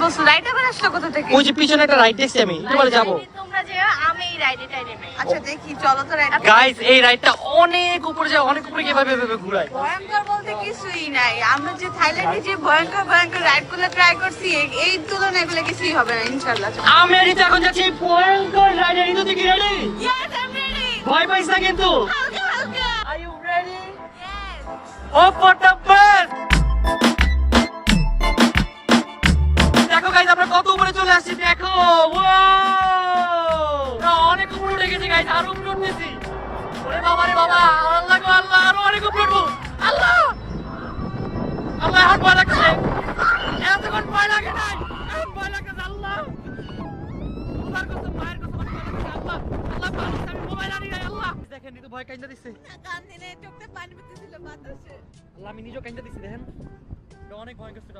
বলছো? রাইড আবার আসলো কোথা থেকে? ওই যে পিছনে একটা রাইড দেখছি আমি, তোমার যাবো। তোমরা যে আমি এই রাইডেটাই নেবে। আচ্ছা দেখি, চলো তো রাইড। গাইস এই রাইডটা অনেক উপরে যায়, অনেক উপরে কিভাবে ঘুরায়। ভয়ঙ্কর বলতে কিছুই নাই। আমরা যে থাইল্যান্ডে যে ভয়ঙ্কর ভয়ঙ্কর রাইড গুলো ট্রাই করছি, এই তুলনায় এগুলো কিছুই হবে না ইনশাআল্লাহ। আমি এখন যাচ্ছি ভয়ঙ্কর রাইডে। ঋতু তুই কি রেডি? Yes, I'm ready. ভয় পাইস না কিন্তু? হালকা হালকা। Are you ready? Yes. Oh, for the best! দেখো গাইস আমরা কত উপরে চলে আসছি, দেখো। অনেক উপরে উঠে গেছে গাইস, আরো উপরে উঠতেছি। ওরে বাবা রে বাবা, আল্লাহ গো আল্লাহ, আরো অনেক উপরে উঠবো। আল্লাহ আল্লাহ, এখন ভয় লাগছে। এতক্ষণ ভয় লাগে নাই, এখন ভয় লাগছে। আল্লাহ আল্লাহর কসম, মায়ের কসম, আমার ভয় লাগছে। আল্লাহ আল্লাহ, পারছি আমি, মোবাইল আনি নাই। আল্লাহ দেখেন কিন্তু ভয় কাইন্দা দিচ্ছে। কান দিলে চোখে পানি পড়তেছিল বাতাসে। আল্লাহ আমি নিজেও কাইন্দা দিচ্ছি, দেখেন অনেক ভয়ঙ্কর ছিল।